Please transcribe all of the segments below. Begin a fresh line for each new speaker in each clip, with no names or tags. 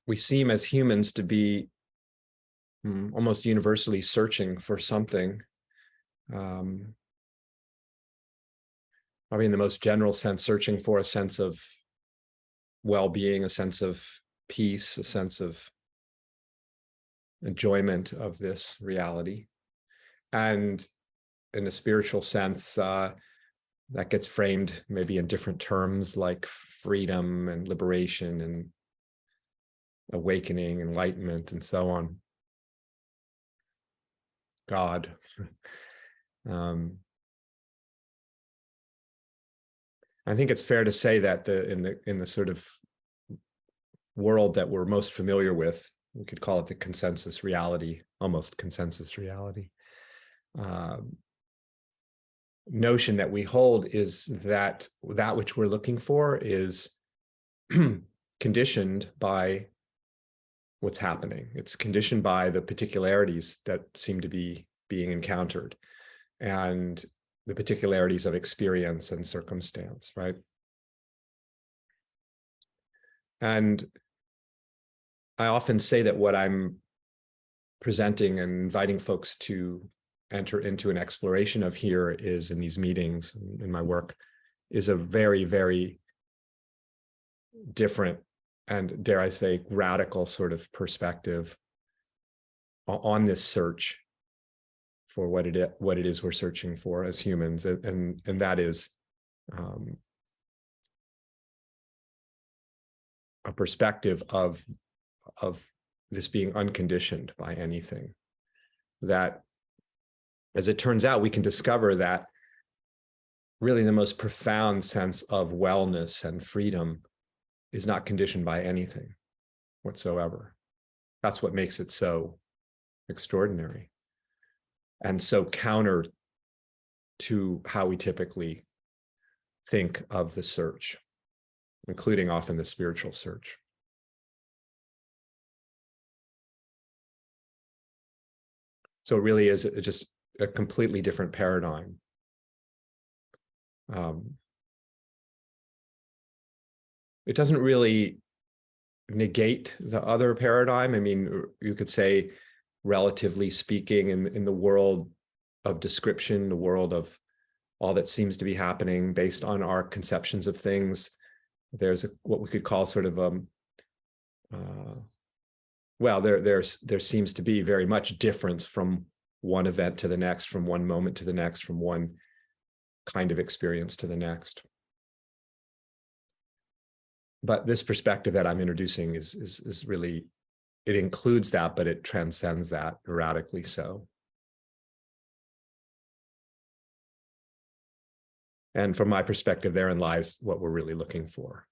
we seem as humans to be almost universally searching for something. Probably in the most general sense, searching for a sense of well-being, a sense of peace, a sense of enjoyment of this reality. And in a spiritual sense, that gets framed maybe in different terms like freedom and liberation and awakening, enlightenment, and so on. God. I think it's fair to say that in the sort of world that we're most familiar with, we could call it the consensus reality, almost consensus reality. Notion that we hold is that which we're looking for is conditioned by what's happening. It's conditioned by the particularities that seem to be being encountered and the particularities of experience and circumstance, right? And I often say that what I'm presenting and inviting folks to enter into an exploration of here is, in these meetings, in my work, is a very, very different and, dare I say, radical sort of perspective on this search for what it is we're searching for as humans, and that is a perspective of this being unconditioned by anything. That, as it turns out, we can discover that really the most profound sense of wellness and freedom is not conditioned by anything whatsoever. That's what makes it so extraordinary and so counter to how we typically think of the search, including often the spiritual search. So it really is just a completely different paradigm. It doesn't really negate the other paradigm. I mean, you could say, relatively speaking, in the world of description, the world of all that seems to be happening based on our conceptions of things, there's what we could call sort of well, there seems to be very much difference from one event to the next, from one moment to the next, from one kind of experience to the next. But this perspective that I'm introducing is really, it includes that, but it transcends that radically so. And from my perspective, therein lies what we're really looking for,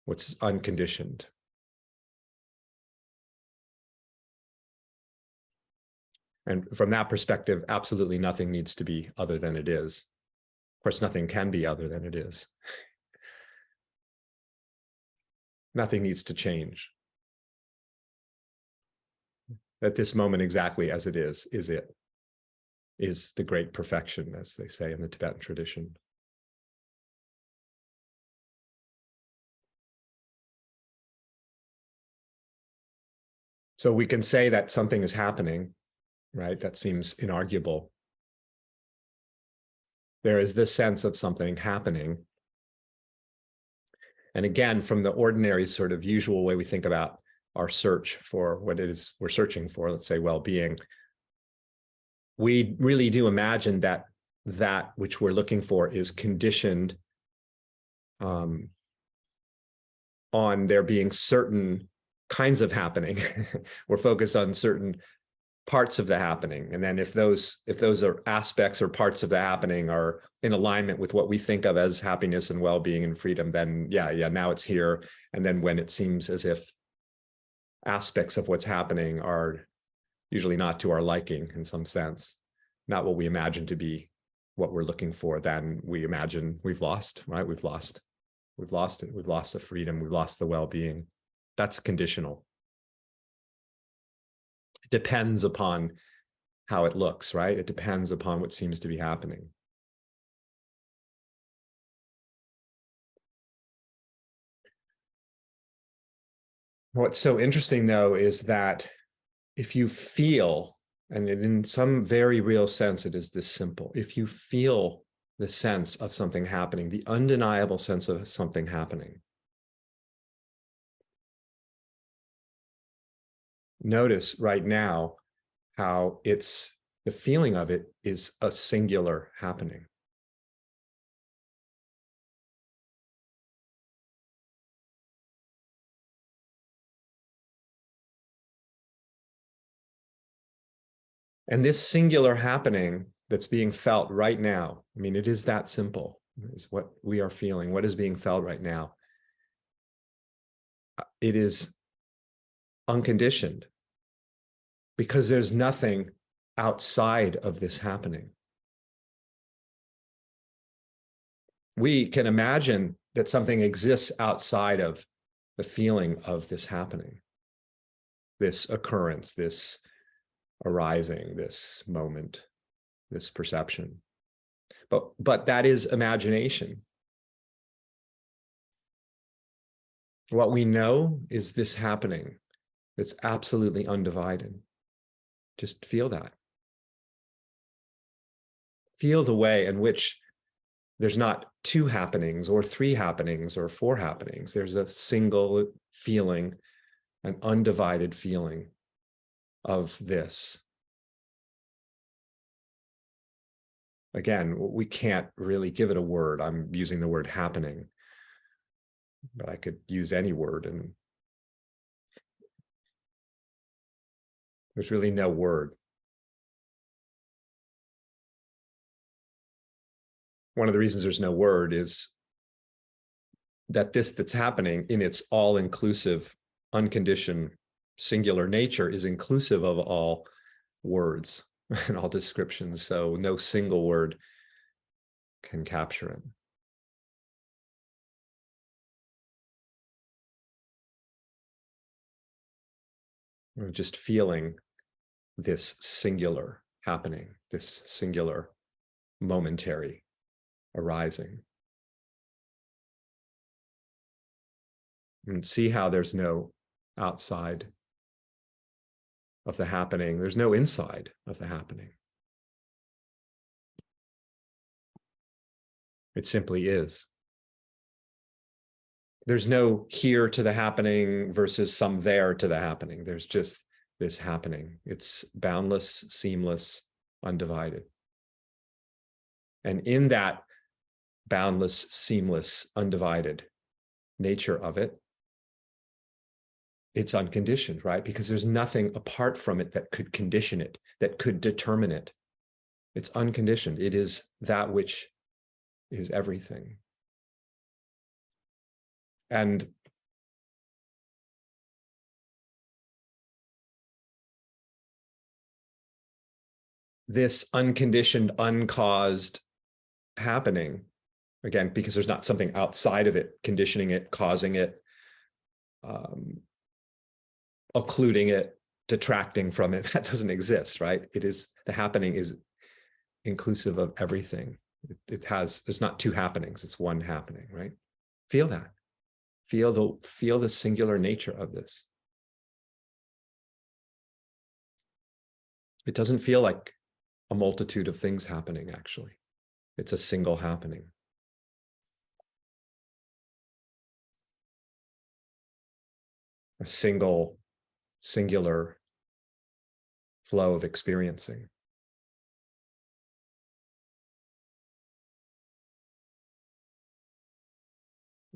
what's unconditioned. And from that perspective, absolutely nothing needs to be other than it is. Of course, nothing can be other than it is. Nothing needs to change. At this moment, exactly as it is the great perfection, as they say in the Tibetan tradition. So we can say that something is happening, right? That seems inarguable. There is this sense of something happening. And again, from the ordinary sort of usual way we think about our search for what it is we're searching for, let's say well-being, we really do imagine that that which we're looking for is conditioned on there being certain kinds of happening. We're focused on certain parts of the happening. And then if those are aspects or parts of the happening are in alignment with what we think of as happiness and well-being and freedom, then yeah, now it's here. And then when it seems as if aspects of what's happening are usually not to our liking in some sense, not what we imagine to be what we're looking for, then we imagine we've lost, right? We've lost it. We've lost the freedom. We've lost the well-being. That's conditional. It depends upon how it looks, right? It depends upon what seems to be happening. What's so interesting, though, is that if you feel, and in some very real sense, it is this simple, if you feel the sense of something happening, the undeniable sense of something happening, notice right now how it's the feeling of it is a singular happening. And this singular happening that's being felt right now, I mean, it is that simple, is what we are feeling, what is being felt right now. It is unconditioned because there's nothing outside of this happening. We can imagine that something exists outside of the feeling of this happening, this occurrence, this arising, this moment, this perception. But that is imagination. What we know is this happening. It's absolutely undivided. Just feel that. Feel the way in which there's not two happenings or three happenings or four happenings. There's a single feeling, an undivided feeling of this. Again, we can't really give it a word. I'm using the word happening, but I could use any word, and there's really no word. One of the reasons there's no word is that this that's happening in its all-inclusive, unconditioned, singular nature is inclusive of all words and all descriptions. So no single word can capture it. We're just feeling this singular happening, this singular momentary arising. And see how there's no outside of the happening. There's no inside of the happening. It simply is. There's no here to the happening versus some there to the happening. There's just this happening. It's boundless, seamless, undivided. And in that boundless, seamless, undivided nature of it, it's unconditioned, right? Because there's nothing apart from it that could condition it, that could determine it. It's unconditioned. It is that which is everything. And this unconditioned, uncaused happening, again, because there's not something outside of it, conditioning it, causing it, occluding it, detracting from it, that doesn't exist, right? It is, the happening is inclusive of everything. It has, there's not two happenings, it's one happening, right? Feel that. Feel the singular nature of this. It doesn't feel like a multitude of things happening, actually. It's a single happening. A singular flow of experiencing.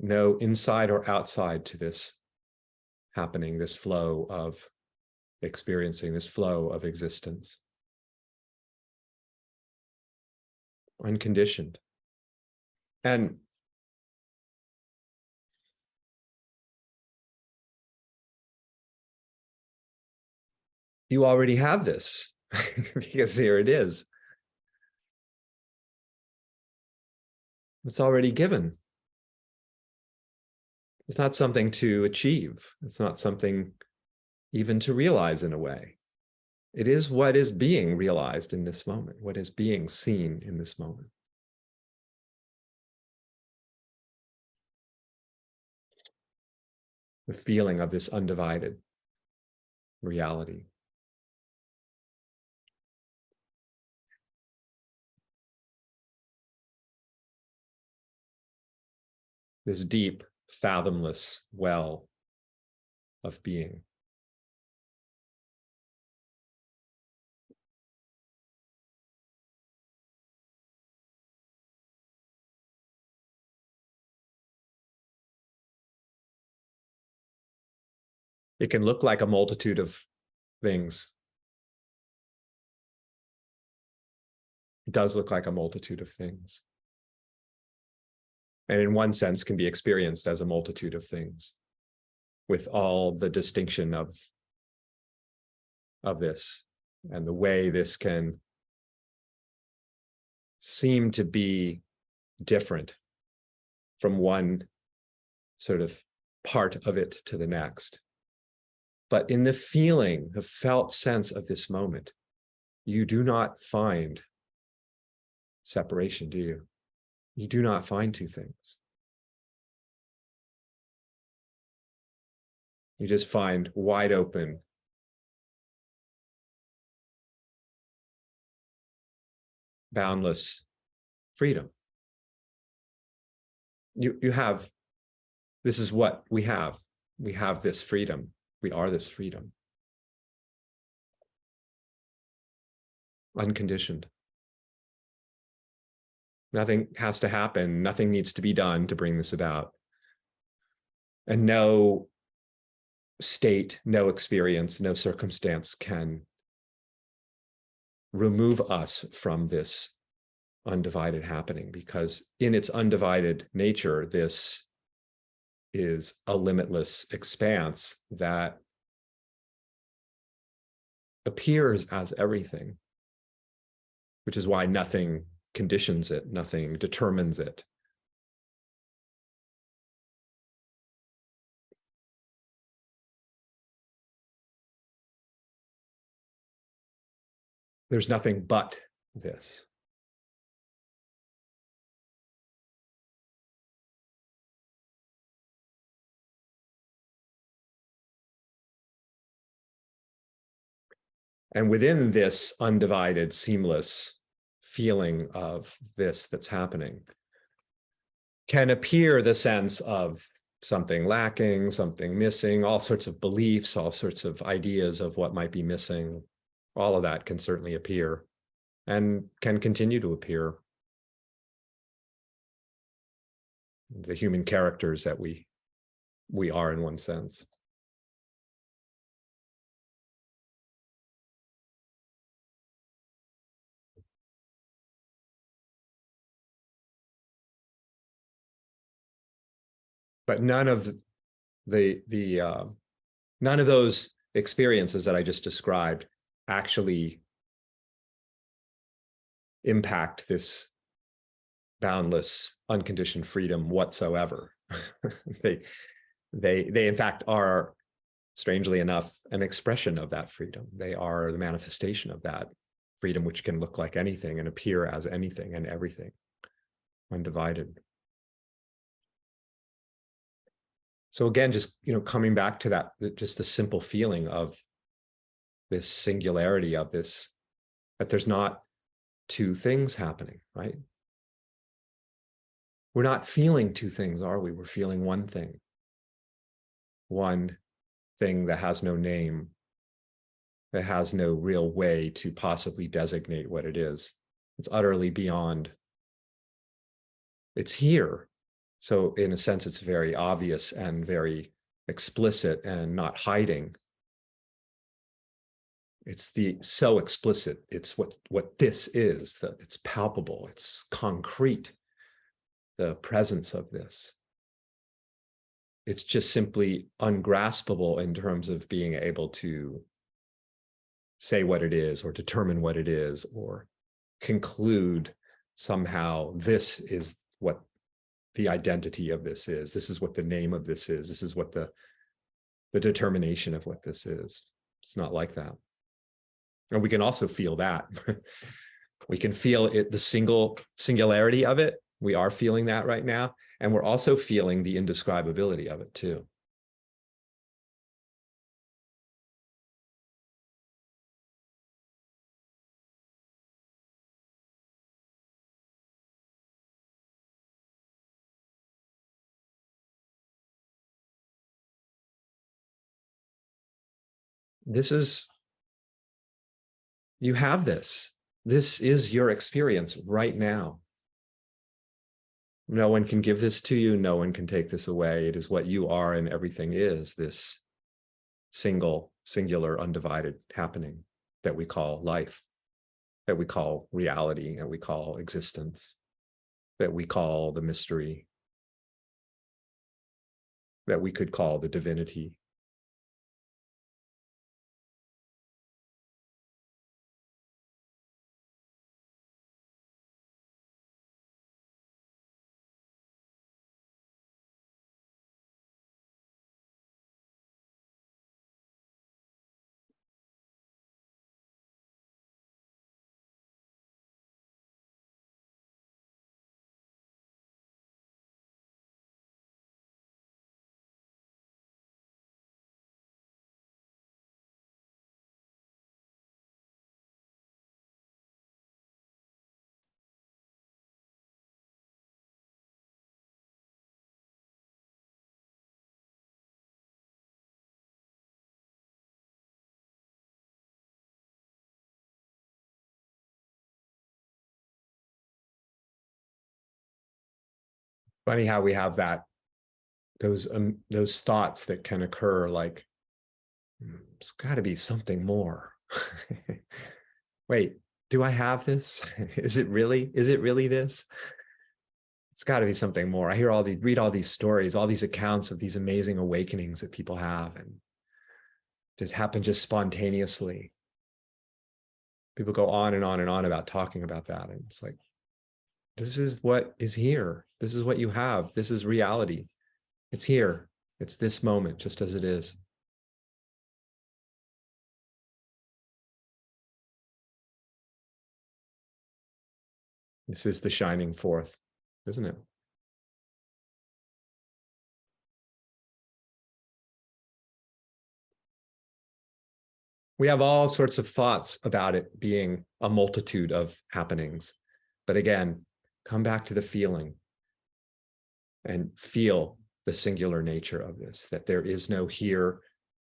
No inside or outside to this happening, this flow of experiencing, this flow of existence. Unconditioned. And you already have this because here it is. It's already given. It's not something to achieve. It's not something even to realize in a way. It is what is being realized in this moment, what is being seen in this moment. the feeling of this undivided reality. This deep, fathomless well of being. It can look like a multitude of things. It does look like a multitude of things. And in one sense can be experienced as a multitude of things, with all the distinction of this and the way this can seem to be different from one sort of part of it to the next. But in the feeling, the felt sense of this moment, you do not find separation, do you? You do not find two things. You just find wide open, boundless freedom. You have, this is what we have. We have this freedom. We are this freedom. Unconditioned. Nothing has to happen. Nothing needs to be done to bring this about. And no state, no experience, no circumstance can remove us from this undivided happening, because in its undivided nature, this is a limitless expanse that appears as everything, which is why nothing conditions it, nothing determines it. There's nothing but this. And within this undivided, seamless feeling of this that's happening can appear the sense of something lacking, something missing, all sorts of beliefs, all sorts of ideas of what might be missing. All of that can certainly appear and can continue to appear. The human characters that we are in one sense. But none of none of those experiences that I just described actually impact this boundless, unconditioned freedom whatsoever. they in fact are, strangely enough, an expression of that freedom. They are the manifestation of that freedom, which can look like anything and appear as anything and everything, undivided. So again, just, coming back to that, just the simple feeling of this singularity of this, that there's not two things happening, right? We're not feeling two things, are we? We're feeling one thing that has no name, that has no real way to possibly designate what it is. It's utterly beyond. It's here. So in a sense, it's very obvious and very explicit and not hiding. It's so explicit. It's what this is, that it's palpable, it's concrete, the presence of this. It's just simply ungraspable in terms of being able to say what it is or determine what it is or conclude somehow this is what the identity of this is. This is what the name of this is. This is what the determination of what this is. It's not like that. And we can also feel that. We can feel it, the singularity of it. We are feeling that right now. And we're also feeling the indescribability of it too. this is, you have this. This is your experience right now. No one can give this to you. No one can take this away. It is what you are, and everything is this singular, undivided happening that we call life, that we call reality, that we call existence, that we call the mystery, that we could call the divinity. Funny how we have that, those thoughts that can occur, like, there's got to be something more. Wait, do I have this? Is it really this? It's got to be something more. I read all these stories, all these accounts of these amazing awakenings that people have, and it happen just spontaneously. People go on and on and on about talking about that. And it's like, this is what is here. This is what you have. This is reality. It's here. It's this moment, just as it is. This is the shining forth, isn't it? We have all sorts of thoughts about it being a multitude of happenings. But again, come back to the feeling and feel the singular nature of this, that there is no here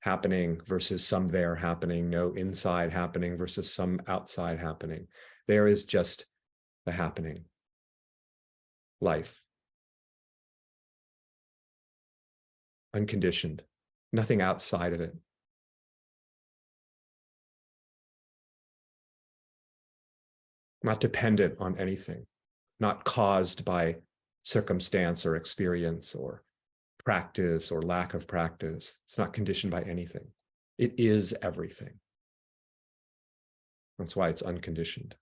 happening versus some there happening, no inside happening versus some outside happening. There is just the happening, life, unconditioned, nothing outside of it. Not dependent on anything, not caused by circumstance or experience or practice or lack of practice. It's not conditioned by anything. It is everything. That's why it's unconditioned.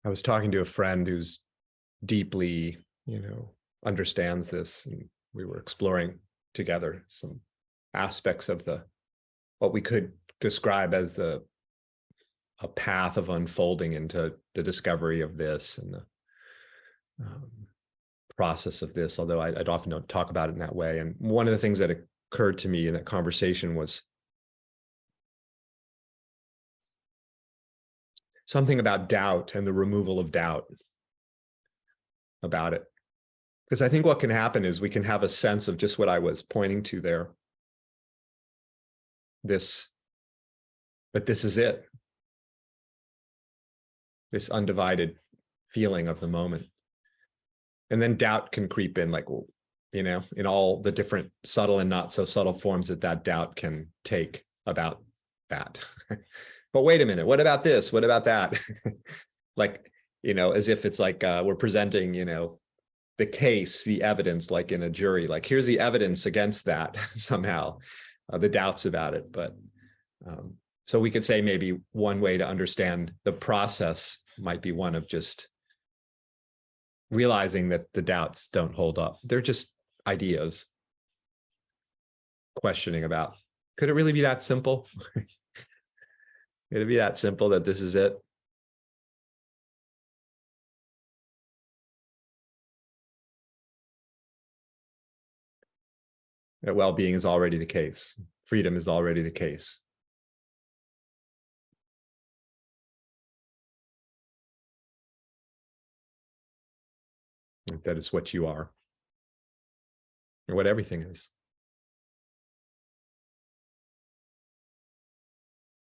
I was talking to a friend who's deeply, understands this, and we were exploring together some aspects of what we could describe as a path of unfolding into the discovery of this and the process of this, although I'd often don't talk about it in that way. And one of the things that occurred to me in that conversation was something about doubt and the removal of doubt about it. Because I think what can happen is we can have a sense of just what I was pointing to there. That this is it. This undivided feeling of the moment. And then doubt can creep in, like, well, in all the different subtle and not so subtle forms that doubt can take about that. But wait a minute, what about this? What about that? Like, as if it's like we're presenting, the case, the evidence, like in a jury, like here's the evidence against that somehow, the doubts about it. But So we could say maybe one way to understand the process might be one of just realizing that the doubts don't hold up. They're just ideas. Questioning about, could it really be that simple? Could it be that simple that this is it? That well-being is already the case. Freedom is already the case. That is what you are, and what everything is.